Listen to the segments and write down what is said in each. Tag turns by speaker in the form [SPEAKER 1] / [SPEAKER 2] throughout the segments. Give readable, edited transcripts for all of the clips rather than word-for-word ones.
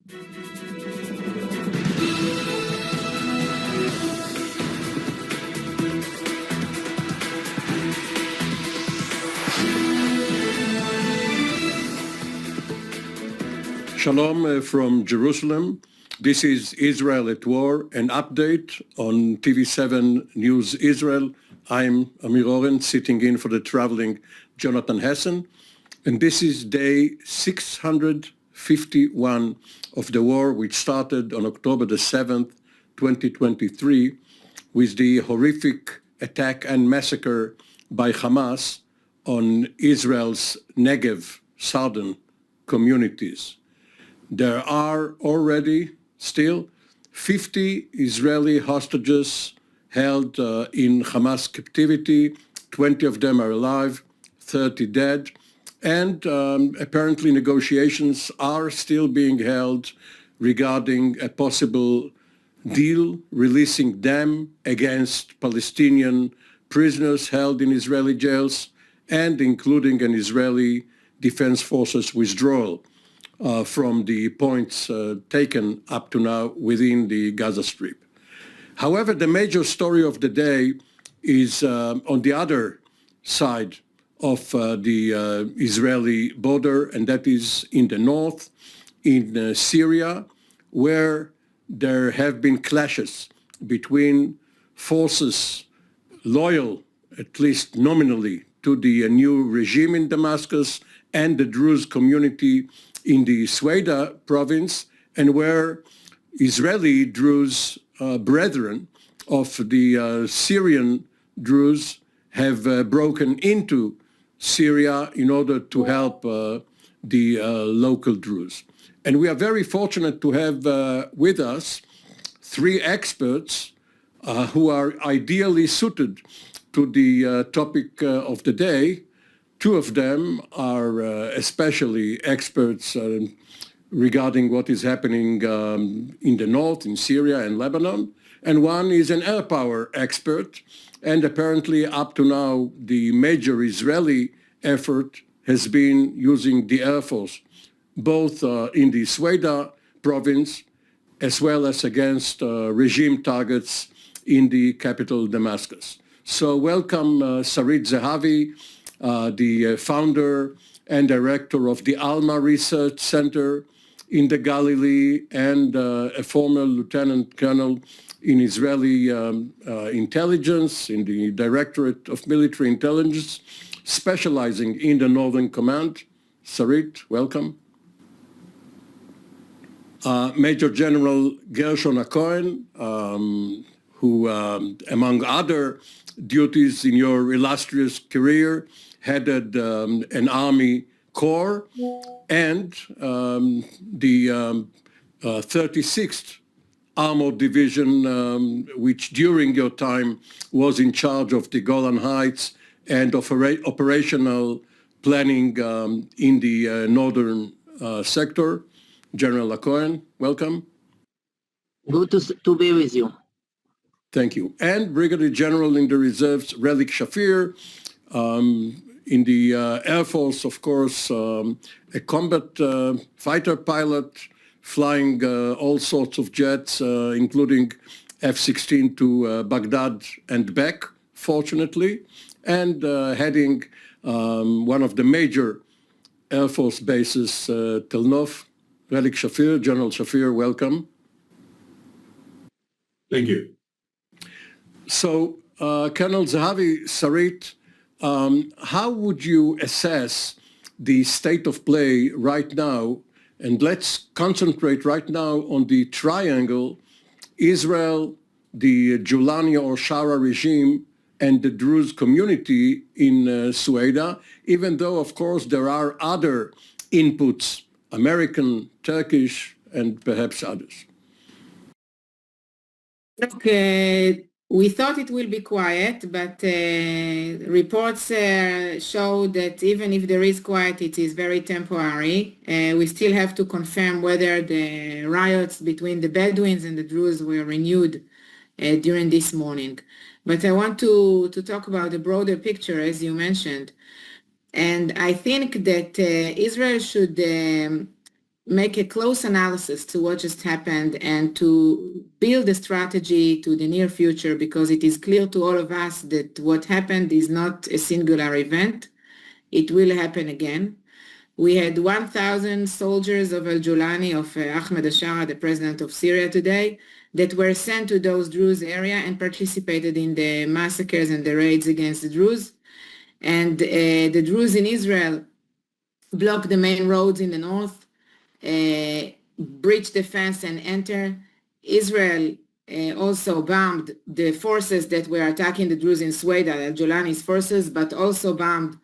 [SPEAKER 1] Shalom from Jerusalem. This is Israel at War, an update on TV7 News Israel. I'm Amir Oren, sitting in for the traveling Jonathan Hessen, and this is day 651 of the war, which started on October the 7th, 2023, with the horrific attack and massacre by Hamas on Israel's Negev southern communities. There are already still 50 Israeli hostages held in Hamas captivity. 20 of them are alive, 30 dead, and apparently negotiations are still being held regarding a possible deal releasing them against Palestinian prisoners held in Israeli jails, and including an Israeli Defense Forces withdrawal from the points taken up to now within the Gaza Strip. However, the major story of the day is on the other side of the Israeli border, and that is in the north, in Syria, where there have been clashes between forces loyal, at least nominally, to the new regime in Damascus and the Druze community in the Sweda province, and where Israeli Druze brethren of the Syrian Druze have broken into Syria in order to help the local Druze. And we are very fortunate to have with us three experts who are ideally suited to the topic of the day. Two of them are especially experts regarding what is happening in the north, in Syria and Lebanon, and one is an air power expert, and apparently up to now the major Israeli effort has been using the Air Force, both in the Sweda province as well as against regime targets in the capital Damascus. So welcome Sarit Zehavi, the founder and director of the Alma Research Center in the Galilee, and a former lieutenant colonel in Israeli intelligence, in the Directorate of Military Intelligence, specializing in the Northern Command. Sarit, welcome. Major General Gershon Hacohen, who, among other duties in your illustrious career, headed an army corps and the 36th Armored Division, which during your time was in charge of the Golan Heights and of operational planning in the northern sector. General Hacohen, welcome.
[SPEAKER 2] Good to be with you.
[SPEAKER 1] Thank you. And Brigadier General in the Reserves, Relik Shafir, in the Air Force, of course, a combat fighter pilot, flying all sorts of jets, including F-16 to Baghdad and back, fortunately, and heading one of the major Air Force bases, Tel Nov. Relik Shafir, General Shafir, welcome.
[SPEAKER 3] Thank you.
[SPEAKER 1] So, Colonel Zehavi, Sarit, how would you assess the state of play right now? And let's concentrate right now on the triangle, Israel, the Julani or Shara regime, and the Druze community in Sweda, even though, of course, there are other inputs, American, Turkish, and perhaps others.
[SPEAKER 4] Okay. We thought it will be quiet, but reports show that even if there is quiet, it is very temporary. We still have to confirm whether the riots between the Bedouins and the Druze were renewed during this morning. But I want to talk about the broader picture, as you mentioned. And I think that Israel should make a close analysis to what just happened and to build a strategy to the near future, because it is clear to all of us that what happened is not a singular event. It will happen again. We had 1,000 soldiers of al-Julani, of Ahmed al-Shara, the president of Syria today, that were sent to those Druze area and participated in the massacres and the raids against the Druze. And the Druze in Israel blocked the main roads in the north, breached the fence and enter. Israel also bombed the forces that were attacking the Druze in Sweda, al-Julani's forces, but also bombed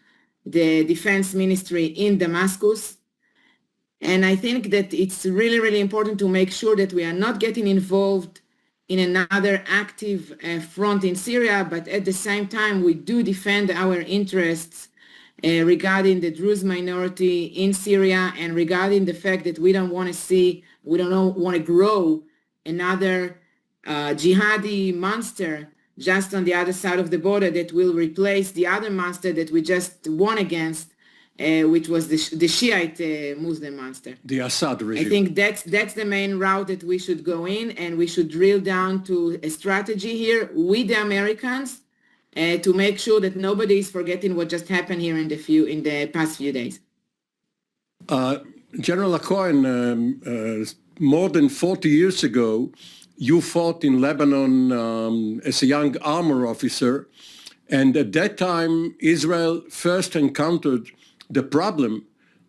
[SPEAKER 4] the defense ministry in Damascus. And I think that it's really, really important to make sure that we are not getting involved in another active front in Syria, but at the same time, we do defend our interests regarding the Druze minority in Syria and regarding the fact that we don't want to grow another jihadi monster just on the other side of the border that will replace the other monster that we just won against, which was the Shiite Muslim monster.
[SPEAKER 1] The Assad regime.
[SPEAKER 4] I think that's the main route that we should go in, and we should drill down to a strategy here with the Americans to make sure that nobody is forgetting what just happened here in the past few days.
[SPEAKER 1] General Hacohen, more than 40 years ago, you fought in Lebanon as a young armor officer, and at that time, Israel first encountered the problem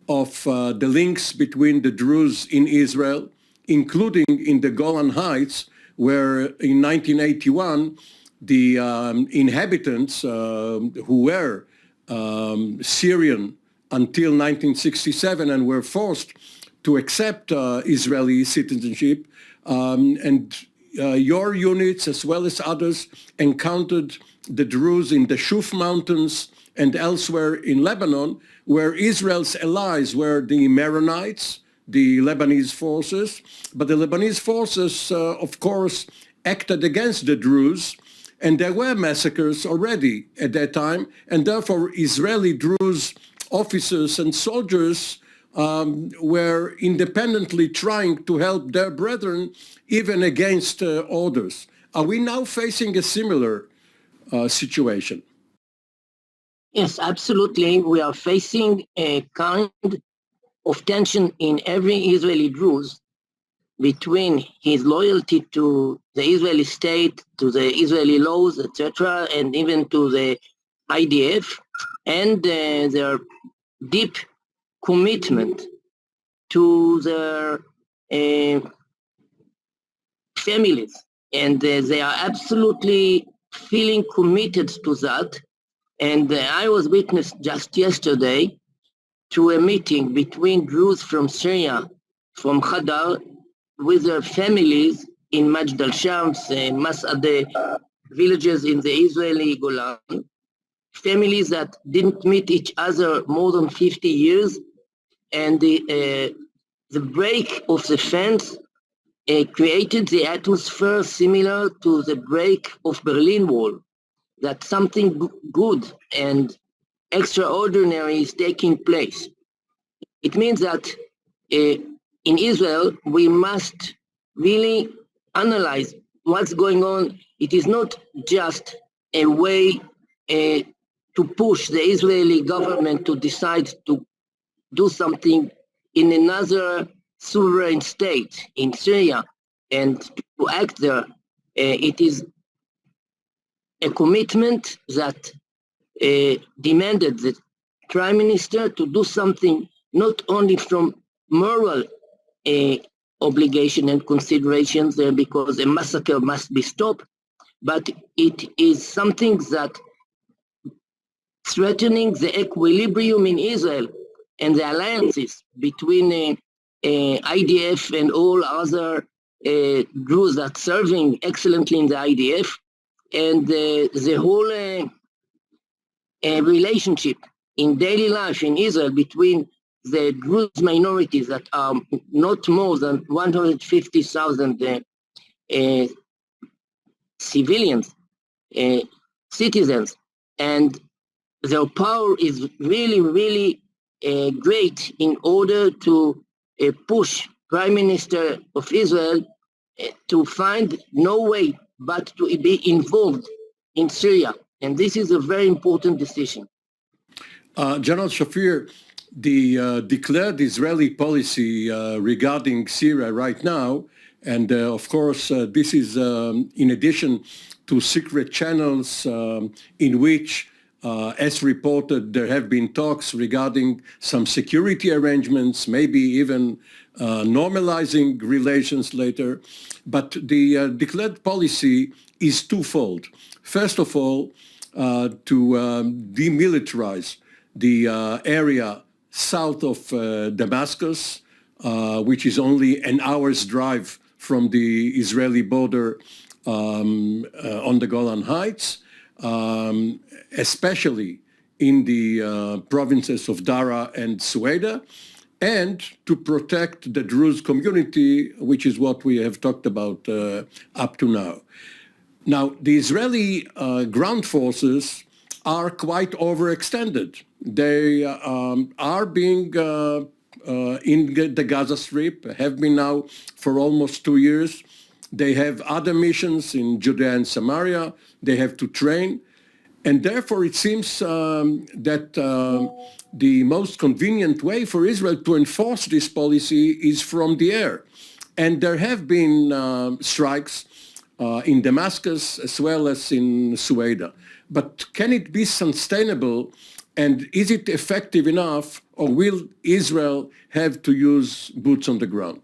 [SPEAKER 1] of the links between the Druze in Israel, including in the Golan Heights, where in 1981, the inhabitants who were Syrian until 1967 and were forced to accept Israeli citizenship, and your units, as well as others, encountered the Druze in the Shuf Mountains and elsewhere in Lebanon, where Israel's allies were the Maronites, the Lebanese forces. But the Lebanese forces, of course, acted against the Druze, and there were massacres already at that time, and therefore Israeli Druze officers and soldiers were independently trying to help their brethren, even against orders. Are we now facing a similar situation?
[SPEAKER 2] Yes, absolutely. We are facing a kind of tension in every Israeli Druze between his loyalty to the Israeli state, to the Israeli laws, etc., and even to the IDF, and their deep commitment to their families. And they are absolutely feeling committed to that. And I was witness just yesterday to a meeting between Druze from Syria, from Hadar, with their families in Majd al-Shams, Mas'adeh, villages in the Israeli Golan, families that didn't meet each other more than 50 years, and the break of the fence created the atmosphere similar to the break of Berlin Wall, that something good and extraordinary is taking place. It means that in Israel, we must really analyze what's going on. It is not just a way to push the Israeli government to decide to do something in another sovereign state in Syria and to act there. It is a commitment that demanded the Prime Minister to do something not only from moral obligation and considerations there, because a massacre must be stopped, but it is something that threatening the equilibrium in Israel and the alliances between IDF and all other Druze that serving excellently in the IDF, and the whole relationship in daily life in Israel between the Druze minorities that are not more than 150,000 civilians, citizens, and their power is really, really great in order to push Prime Minister of Israel to find no way but to be involved in Syria. And this is a very important decision.
[SPEAKER 1] General Shafir, the declared Israeli policy regarding Syria right now, and of course this is in addition to secret channels in which, as reported, there have been talks regarding some security arrangements, maybe even normalizing relations later. But the declared policy is twofold. First of all, to demilitarize the area south of Damascus, which is only an hour's drive from the Israeli border on the Golan Heights, especially in the provinces of Dara and Sueda, and to protect the Druze community, which is what we have talked about up to now. Now, the Israeli ground forces are quite overextended. They are being in the Gaza Strip, have been now for almost 2 years. They have other missions in Judea and Samaria. They have to train. And therefore, it seems that the most convenient way for Israel to enforce this policy is from the air. And there have been strikes in Damascus as well as in Sueda. But can it be sustainable, and is it effective enough, or will Israel have to use boots on the ground?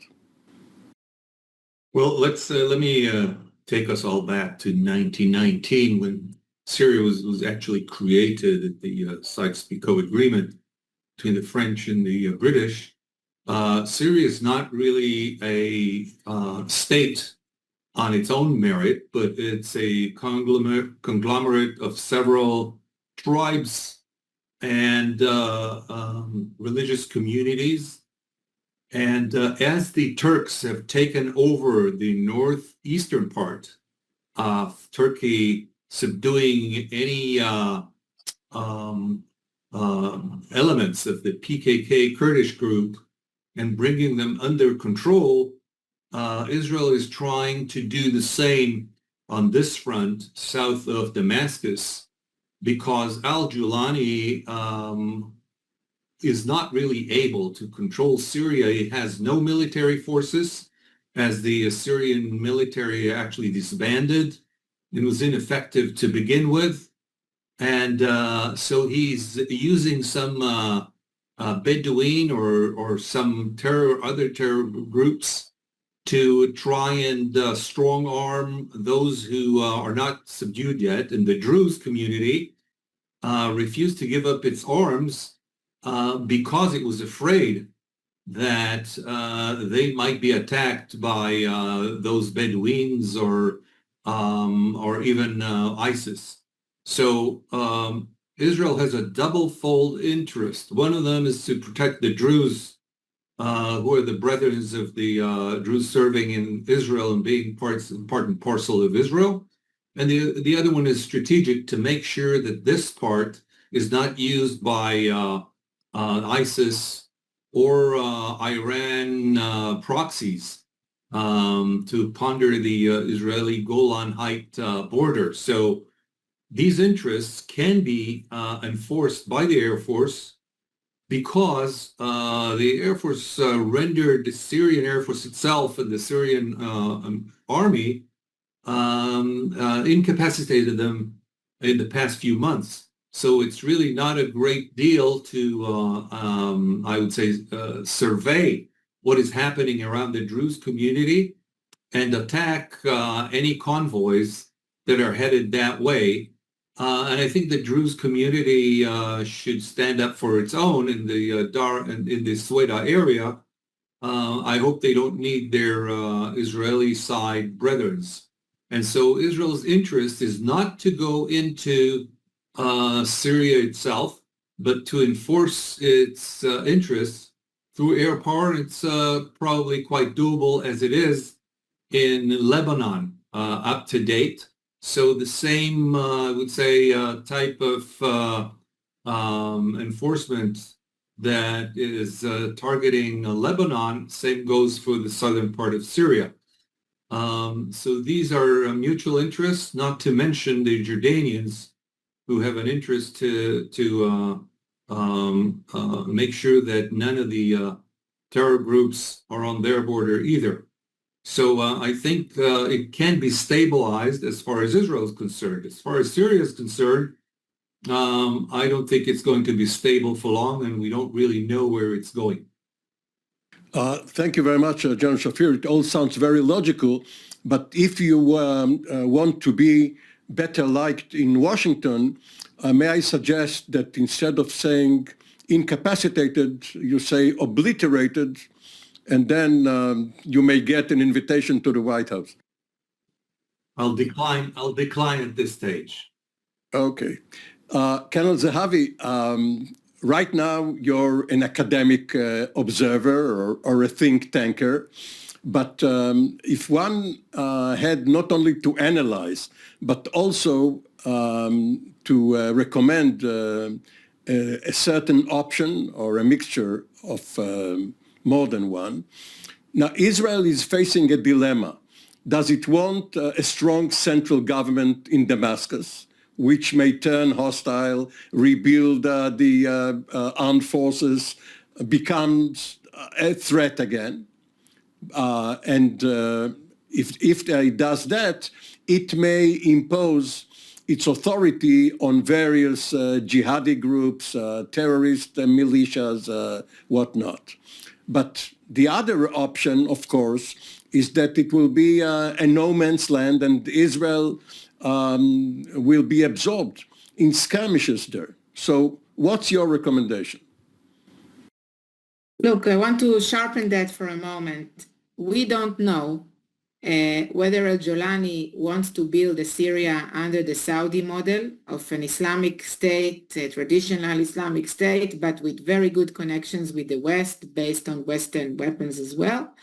[SPEAKER 3] Well, let me take us all back to 1919 when Syria was actually created at the Sykes-Picot Agreement between the French and the British. Syria is not really a state on its own merit, but it's a conglomerate of several tribes and religious communities. And as the Turks have taken over the northeastern part of Turkey, subduing any elements of the PKK Kurdish group and bringing them under control, Israel is trying to do the same on this front south of Damascus, because al-Julani is not really able to control Syria. It has no military forces, as the Syrian military actually disbanded. It was ineffective to begin with. And so he's using some Bedouin or some other terror groups to try and strong arm those who are not subdued yet. And the Druze community refused to give up its arms because it was afraid that they might be attacked by those Bedouins or even ISIS. So Israel has a double-fold interest. One of them is to protect the Druze, who are the brethren of the Druze serving in Israel and being part and parcel of Israel. And the other one is strategic, to make sure that this part is not used by ISIS or Iran proxies to ponder the Israeli Golan Height border. So these interests can be enforced by the Air Force, because the Air Force rendered the Syrian Air Force itself and the Syrian army incapacitated them in the past few months. So it's really not a great deal to, I would say, survey what is happening around the Druze community and attack any convoys that are headed that way. And I think the Druze community should stand up for its own in the in the Sueda area. I hope they don't need their Israeli side brethrens. And so Israel's interest is not to go into Syria itself, but to enforce its interests through air power. It's probably quite doable as it is in Lebanon up to date. So the same, I would say, type of enforcement that is targeting Lebanon. Same goes for the southern part of Syria. So these are mutual interests, not to mention the Jordanians, who have an interest to make sure that none of the terror groups are on their border either. So I think it can be stabilized as far as Israel is concerned. As far as Syria is concerned, I don't think it's going to be stable for long, and we don't really know where it's going.
[SPEAKER 1] Thank you very much, General Shafir. It all sounds very logical, but if you want to be better liked in Washington, may I suggest that instead of saying incapacitated, you say obliterated, and then you may get an invitation to the White House.
[SPEAKER 3] I'll decline at this stage.
[SPEAKER 1] Okay. Colonel Zehavi, right now you're an academic observer or a think tanker, but if one had not only to analyze, but also to recommend a certain option or a mixture of more than one. Now, Israel is facing a dilemma. Does it want a strong central government in Damascus, which may turn hostile, rebuild the armed forces, becomes a threat again? And if it does that, it may impose its authority on various jihadi groups, terrorist militias, whatnot. But the other option, of course, is that it will be a no man's land, and Israel will be absorbed in skirmishes there. So what's your recommendation?
[SPEAKER 4] Look, I want to sharpen that for a moment. We don't know whether al-Jolani wants to build a Syria under the Saudi model of an Islamic state, a traditional Islamic state, but with very good connections with the West based on Western weapons as well.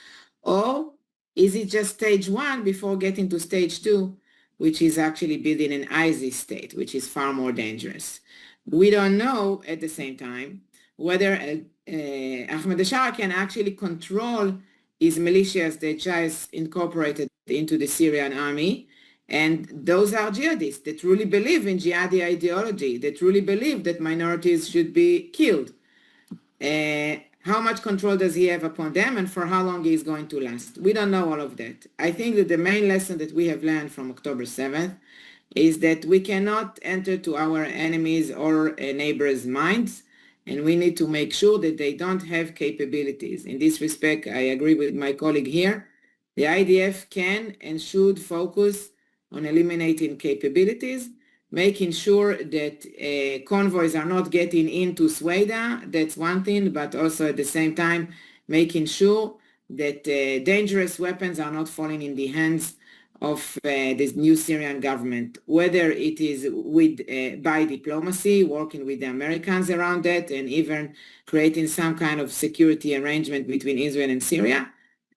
[SPEAKER 4] Or is it just stage one before getting to stage two, which is actually building an ISIS state, which is far more dangerous? We don't know at the same time whether Ahmed al-Shara can actually control his militias that just incorporated into the Syrian army. And those are jihadists that truly believe in jihadi ideology, that truly believe that minorities should be killed. How much control does he have upon them, and for how long he is going to last? We don't know all of that. I think that the main lesson that we have learned from October 7th is that we cannot enter to our enemies or neighbors' minds, and we need to make sure that they don't have capabilities. In this respect, I agree with my colleague here. The IDF can and should focus on eliminating capabilities, making sure that convoys are not getting into Sweda, that's one thing, but also at the same time, making sure that dangerous weapons are not falling in the hands of this new Syrian government, whether it is with by diplomacy, working with the Americans around that, and even creating some kind of security arrangement between Israel and Syria,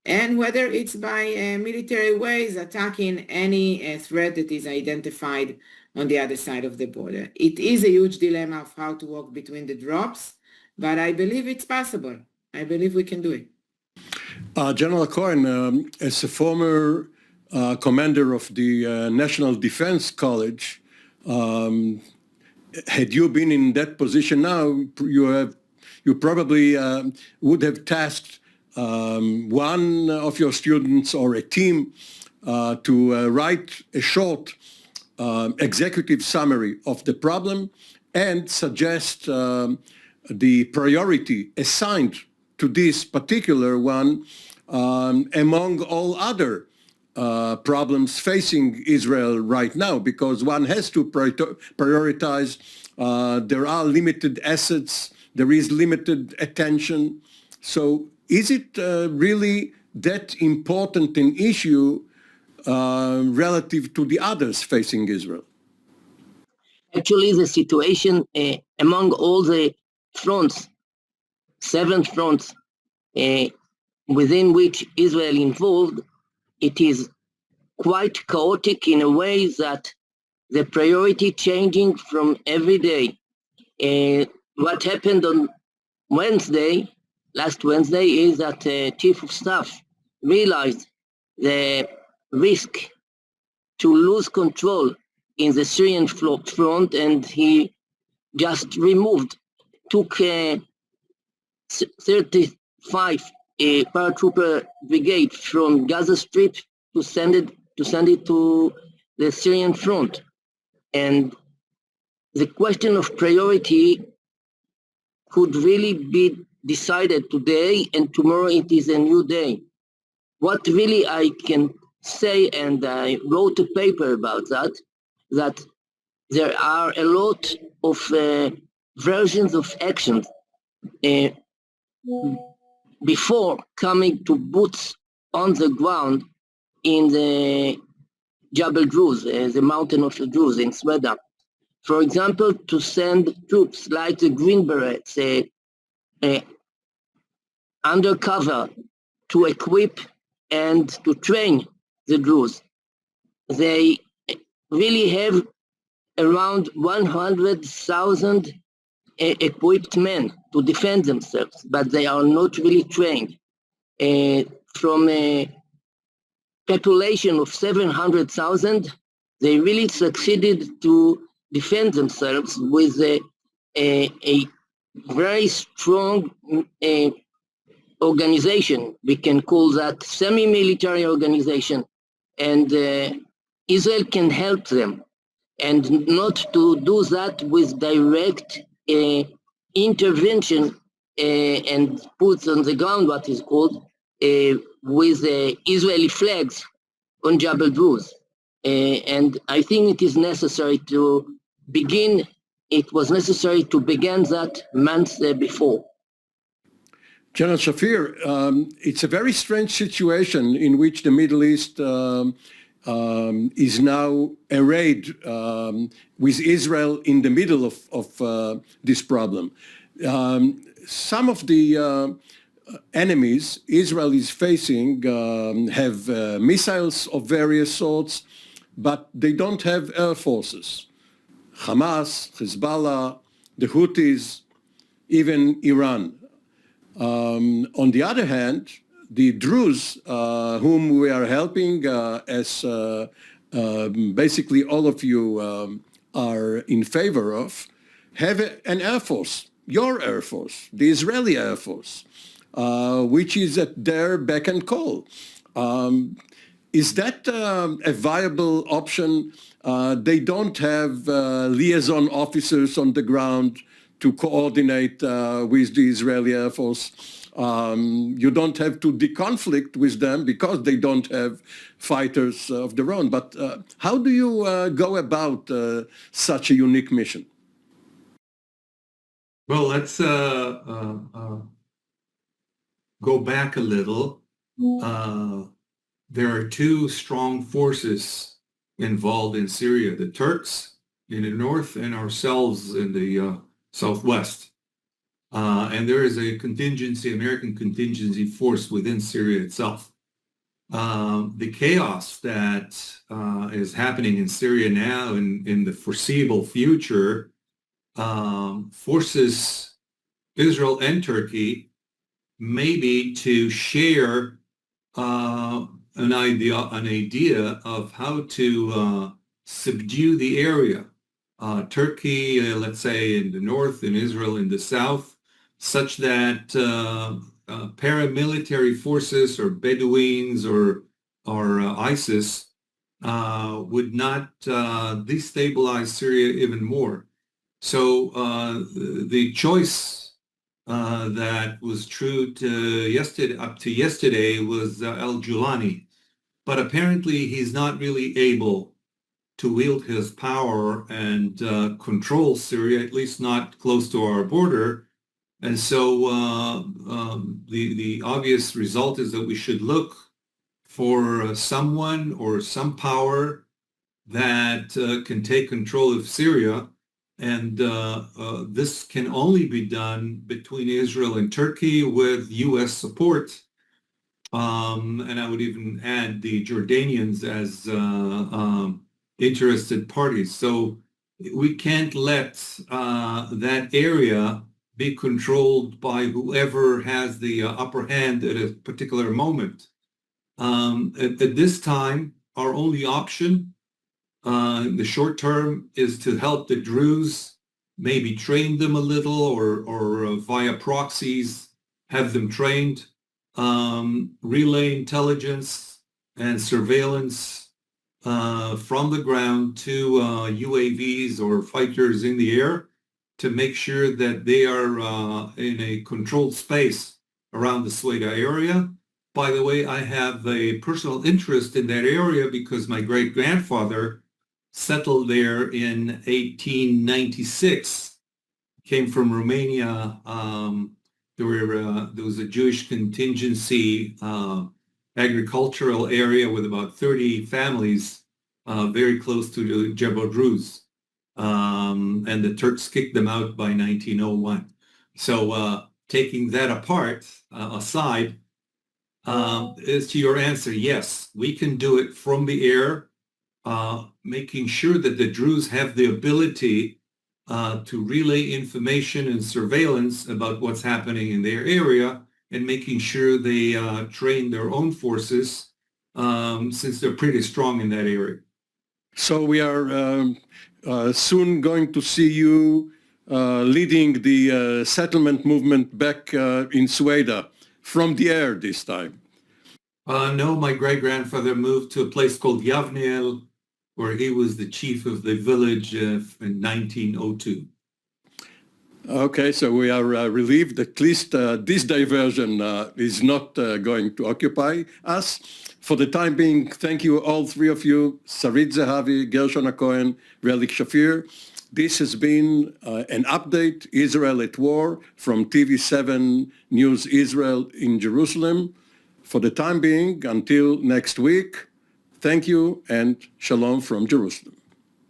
[SPEAKER 4] and whether it's by military ways attacking any threat that is identified on the other side of the border. It is a huge dilemma of how to walk between the drops, but I believe it's possible. I believe we can do it.
[SPEAKER 1] General Hacohen, as a former commander of the National Defense College, had you been in that position now, you probably would have tasked one of your students or a team to write a short executive summary of the problem and suggest the priority assigned to this particular one among all other problems facing Israel right now, because one has to prioritize. There are limited assets, there is limited attention. So is it really that important an issue relative to the others facing Israel?
[SPEAKER 2] Actually, the situation among all the fronts, 7 fronts within which Israel involved, it is quite chaotic in a way that the priority changing from every day. What happened on last Wednesday, is that Chief of Staff realized the risk to lose control in the Syrian front, and he just took 35 paratrooper brigade from Gaza Strip to send it to the Syrian front. And the question of priority could really be decided today, and tomorrow it is a new day. What really I can say, and I wrote a paper about that there are a lot of versions of actions before coming to boots on the ground in the Jebel Druze, the mountain of the Druze in Sweden. For example, to send troops like the Green Berets undercover to equip and to train the Druze. They really have around 100,000 equipped men to defend themselves, but they are not really trained. From a population of 700,000, they really succeeded to defend themselves with a very strong organization. We can call that semi-military organization, and Israel can help them, and not to do that with direct intervention and puts on the ground what is called with Israeli flags on Jebel Druze. And I think it is necessary to begin. It was necessary to begin that months before.
[SPEAKER 1] General Shafir, it's a very strange situation in which the Middle East is now arrayed with Israel in the middle of this problem. Some of the enemies Israel is facing have missiles of various sorts, but they don't have air forces. Hamas, Hezbollah, the Houthis, even Iran. On the other hand, the Druze, whom we are helping, as basically all of you are in favor of, have an air force, your air force, the Israeli air force, which is at their beck and call. Is that a viable option? They don't have liaison officers on the ground to coordinate with the Israeli Air Force. You don't have to deconflict with them because they don't have fighters of their own. But how do you go about such a unique mission?
[SPEAKER 3] Well, let's go back a little. There are two strong forces involved in Syria, the Turks in the north and ourselves in the southwest. And there is a contingency, American contingency force within Syria itself. The chaos that is happening in Syria now and in the foreseeable future forces Israel and Turkey maybe to share an idea of how to subdue the area. Turkey, let's say in the north, and Israel in the south, such that paramilitary forces or Bedouins or ISIS would not destabilize Syria even more. So the choice that was true up to yesterday was al-Julani, but apparently he's not really able to wield his power and control Syria, at least not close to our border. And so the obvious result is that we should look for someone or some power that can take control of Syria. And this can only be done between Israel and Turkey with U.S. support. And I would even add the Jordanians as interested parties. So we can't let that area be controlled by whoever has the upper hand at a particular moment. At this time, our only option in the short term is to help the Druze, maybe train them a little or via proxies, have them trained, relay intelligence and surveillance from the ground to UAVs or fighters in the air to make sure that they are in a controlled space around the Sweda area. By the way, I have a personal interest in that area because my great-grandfather settled there in 1896, came from Romania. There was a Jewish contingency agricultural area with about 30 families very close to the Jebel Druze. And the Turks kicked them out by 1901. So taking that aside, as to your answer, yes, we can do it from the air, making sure that the Druze have the ability to relay information and surveillance about what's happening in their area and making sure they train their own forces since they're pretty strong in that area.
[SPEAKER 1] So we are soon going to see you leading the settlement movement back in Sweda from the air this time.
[SPEAKER 3] No, my great-grandfather moved to a place called Yavneel, where he was the chief of the village in 1902.
[SPEAKER 1] Okay, so we are relieved at least this diversion is not going to occupy us. For the time being, thank you all three of you, Sarit Zehavi, Gershon Hacohen, Relik Shafir. This has been an update, Israel at War, from TV7 News Israel in Jerusalem. For the time being, until next week, thank you and shalom from Jerusalem.